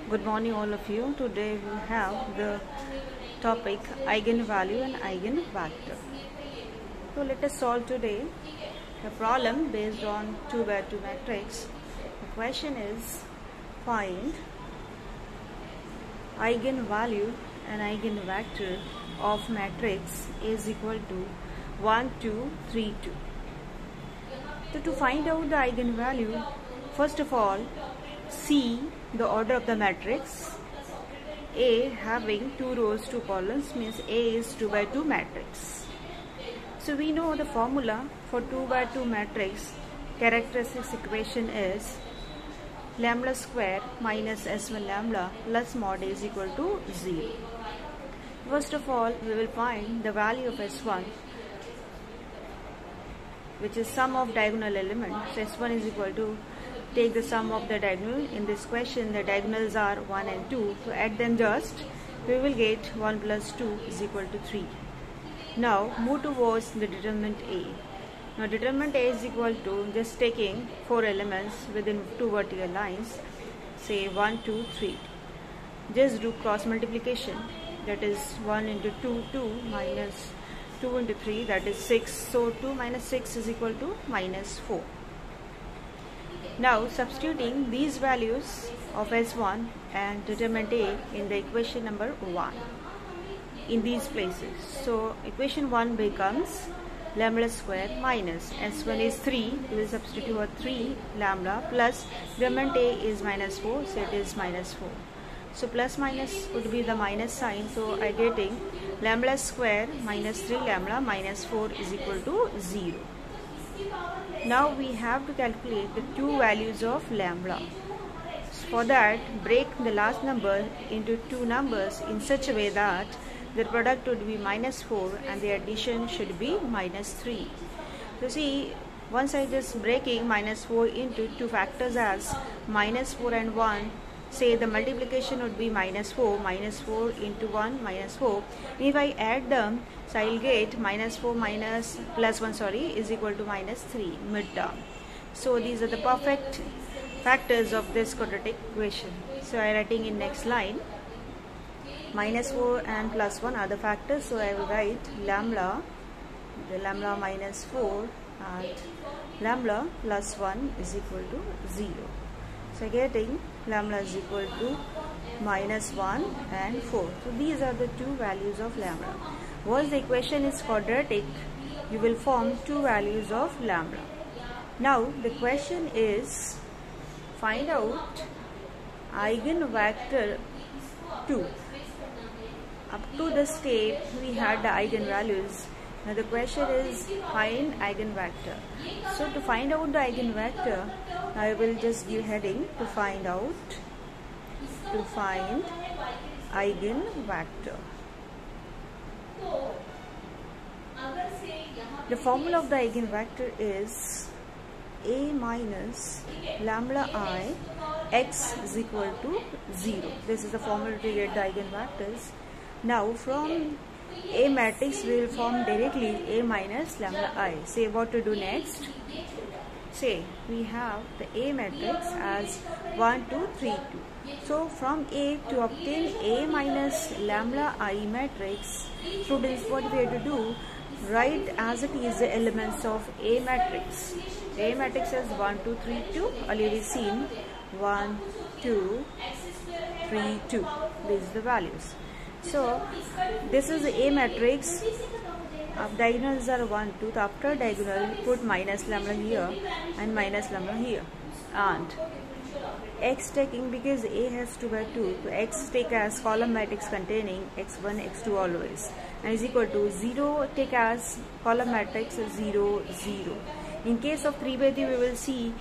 Good morning all of you. Today we have the topic eigenvalue and eigenvector. So let us solve today a problem based on 2 by 2 matrix. The question is find eigenvalue and eigenvector of matrix is equal to 1, 2, 3, 2. So to find out the eigenvalue, first of all, see the order of the matrix. A having 2 rows, 2 columns means A is 2 by 2 matrix. So we know the formula for 2 by 2 matrix. Characteristics equation is lambda square minus S1 lambda plus mod A is equal to 0. First of all, we will find the value of S1, which is sum of diagonal elements. S1 is equal to, take the sum of the diagonal. In this question the diagonals are 1 and 2, to add them just we will get 1 plus 2 is equal to 3. Now move towards the determinant A. Now determinant A is equal to just taking 4 elements within 2 vertical lines, say 1, 2, 3. Just do cross multiplication, that is 1 into 2, 2 minus 2 into 3, that is 6. So 2 minus 6 is equal to minus 4. Now substituting these values of S1 and determinant A in the equation number 1 in these places. So equation 1 becomes lambda square minus S1 is 3, we will substitute 3 lambda plus determinant A is minus 4, so it is minus 4. So plus minus would be the minus sign, so I getting lambda square minus 3 lambda minus 4 is equal to 0. Now we have to calculate the two values of lambda. For that, break the last number into two numbers in such a way that the product would be minus 4 and the addition should be minus 3. So see, once I just breaking minus 4 into two factors as minus 4 and 1, say the multiplication would be minus 4 into 1 minus 4. If I add them, so I will get minus 4 minus plus 1 is equal to minus 3 mid-term. So these are the perfect factors of this quadratic equation. So I am writing in next line, minus 4 and plus 1 are the factors, so I will write lambda, the lambda minus 4 and lambda plus 1 is equal to 0. So getting lambda is equal to minus 1 and 4. So these are the two values of lambda. Once the equation is quadratic, you will form two values of lambda. Now the question is find out eigenvector 2. Up to the state we had the eigenvalues. Now the question is find eigenvector. So to find out the eigenvector, I will just give heading to find eigenvector. The formula of the eigenvector is A minus lambda I x is equal to 0. This is the formula to get the eigenvectors. Now from A matrix we will form directly A minus lambda I. Say what to do next. Say we have the A matrix as 1, 2, 3, 2. So from A to obtain A minus lambda I matrix, students, what we have to do, write as it is the elements of A matrix. A matrix is 1, 2, 3, 2. Already seen 1, 2, 3, 2. These are the values. So this is the A matrix. Diagonals are 1, 2. After diagonal, put minus lambda here and minus lambda here. And x taking, because A has 2 by 2, so x take as column matrix containing x1, x2 always, and is equal to 0 take as column matrix 0, 0. In case of 3 by 3, we will see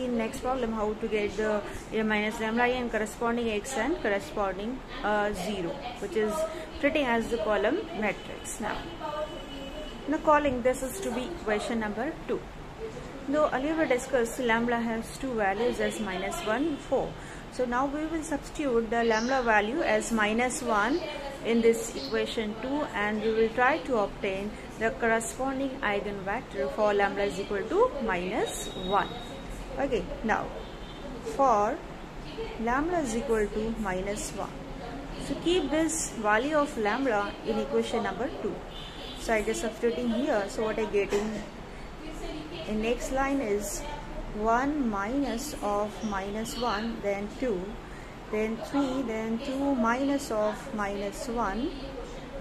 in next problem how to get the A minus lambda I and corresponding x and corresponding 0, which is treating as the column matrix. Now calling this is to be equation number 2. Though earlier we discussed lambda has two values as minus 1, 4. So now we will substitute the lambda value as minus 1 in this equation 2 and we will try to obtain the corresponding eigenvector for lambda is equal to minus 1. Okay, now for lambda is equal to minus 1. So keep this value of lambda in equation number 2. So I just substituting here. So what I getting in next line is 1 minus of minus 1, then 2, then 3, then 2 minus of minus 1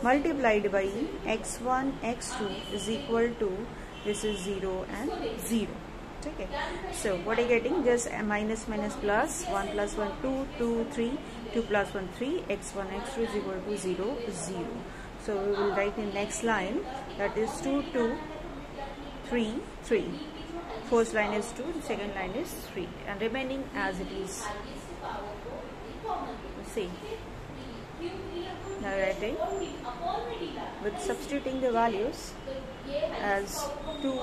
multiplied by x1 x2 is equal to, this is 0 and 0. Okay, so what are you getting? Just a minus minus plus, 1 plus 1 2, 2 3, 2 plus 1 3, x1 x2 is equal to 0 0. So we will write in next line, that is 2 2 3 3. First line is 2, second line is 3, and remaining as it is. See, now writing with substituting the values as 2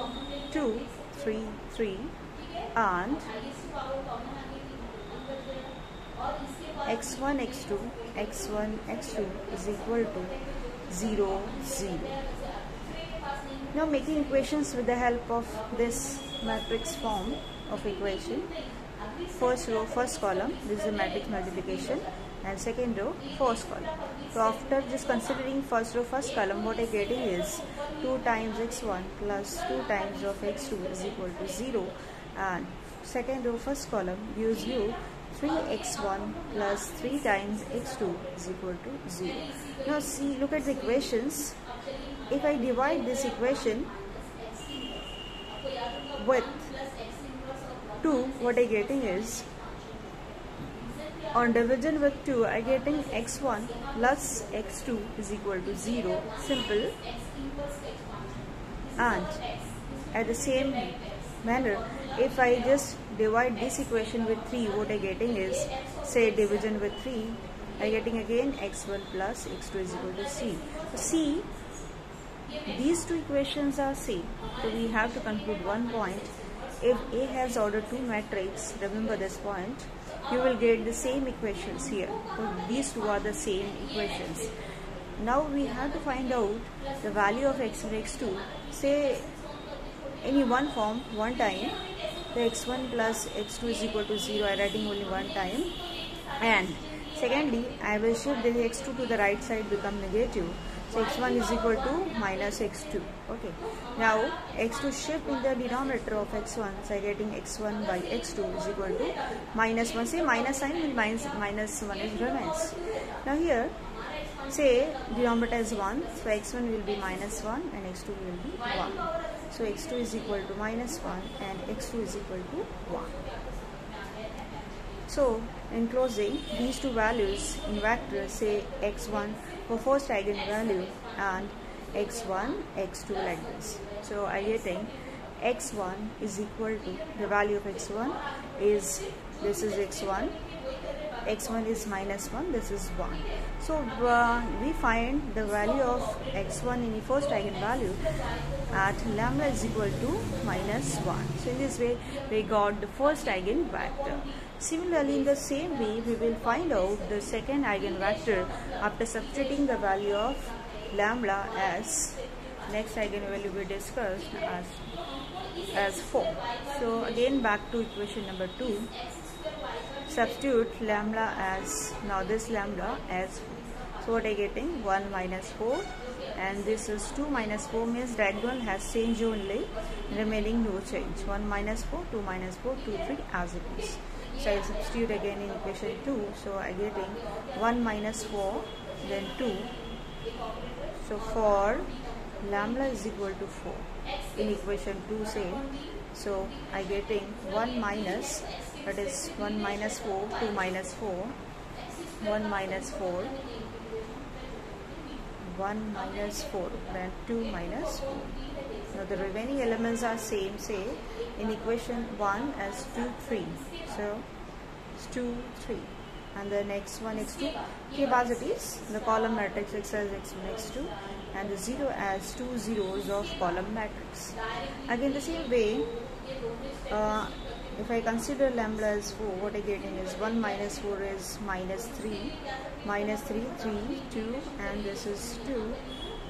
2 3 3 and x1 x2 is equal to 0 0. Now making equations with the help of this matrix form of equation. First row, first column, this is the matrix multiplication, and second row, first column. So after just considering first row, first column, what I am getting is 2 times x1 plus 2 times of x2 is equal to 0, and second row, first column gives you 3x1 plus 3 times x2 is equal to 0. Now see, look at the equations. If I divide this equation with 2, what I getting is, on division with 2, I getting x1 plus x2 is equal to 0, simple. And at the same manner, if I just divide this equation with 3, what I getting is, say division with 3, I getting again x1 plus x2 is equal to c. See, these two equations are same. So we have to conclude one point. If A has order 2 matrix, remember this point, you will get the same equations here. So these two are the same equations. Now we have to find out the value of x1 x2. Say any one form, one time, the x1 plus x2 is equal to 0, I am writing only one time. And secondly, I will shift the x2 to the right side, become negative. So x1 is equal to minus x2. Okay. Now x2 shift in the denominator of x1. So I am getting x1 by x2 is equal to minus 1. Say minus sign will minus 1 is remains. Now here, say denominator is 1. So x1 will be minus 1 and x2 will be 1. So x2 is equal to minus 1 and x2 is equal to 1. So in closing, these two values in vectors, say x1 for first eigenvalue and x1, x2 like this. So I getting x1 is equal to, the value of x1 is, this is x1, x1 is minus 1, this is 1. So we find the value of x1 in the first eigenvalue at lambda is equal to minus 1. So in this way we got the first eigenvector. Similarly, in the same way, we will find out the second eigenvector after substituting the value of lambda as next eigenvalue we discussed as 4. So again back to equation number 2. Substitute lambda as, now this lambda as 4. So what I getting? 1 minus 4, and this is 2 minus 4 means diagonal has changed only, remaining no change. 1 minus 4, 2 minus 4, 2 3 as it is. So I substitute again in equation 2. So I getting 1 minus 4, then 2. So for lambda is equal to 4 in equation 2 same. So I getting 1 minus, that is 1 minus 4, 2 minus 4, 1 minus 4, 1 minus 4, then 2 minus 4. Now the remaining elements are same, say in equation 1 as 2 3. So it's 2 3, and the next one x2 keep as it is, the column matrix x as x1 x2, and the 0 as 2 zeros of column matrix. Again the same way, if I consider lambda as 4, what I getting is 1 minus 4 is minus 3, minus 3 3 2, and this is 2,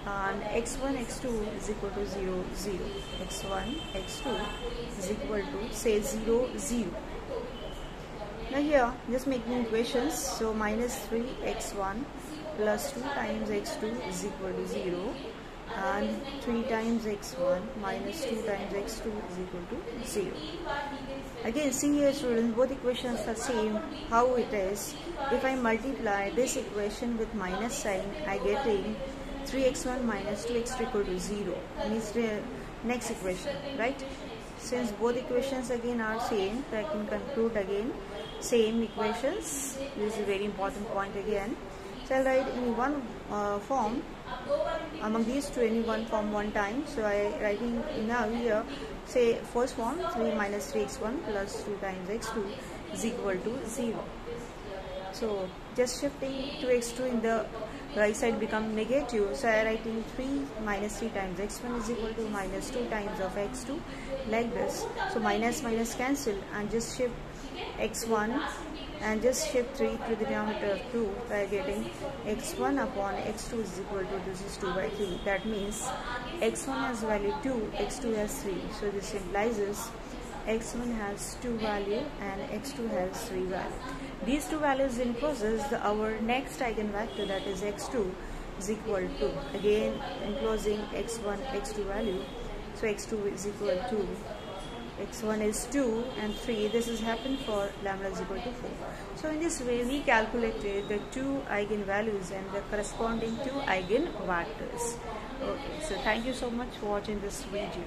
and x1 x2 is equal to 0 0, x1 x2 is equal to say 0 0. Now Now here just making equations. So minus 3x1 plus 2 times x2 is equal to 0, and 3 times x1 minus 2 times x2 is equal to 0. Again, see here students, both equations are same. How it is, if I multiply this equation with minus sign, I get in 3x1 minus 2x2 equal to 0, means the next equation, right? Since both equations again are same, so I can conclude again same equations. This is a very important point again. So I'll write in one form among these two, in one form one time. So I writing now here, say first form 3 minus 3x1 plus 2 times x2 is equal to 0. So just shifting 2x2 in the right side become negative, so I writing 3 minus 3 times x1 is equal to minus 2 times of x2, like this. So minus minus cancel and just shift x1 and just shift 3 to the denominator of 2 by getting x1 upon x2 is equal to, this is 2 by 3. That means x1 has value 2, x2 has 3. So this implies is x1 has 2 value and x2 has 3 value. These two values in process, our next eigenvector, that is x2, is equal to, again enclosing x1, x2 value. So x2 is equal to, x1 is 2 and 3. This has happened for lambda is equal to 4. So in this way we calculated the two eigenvalues and the corresponding two eigenvectors. Okay, so thank you so much for watching this video.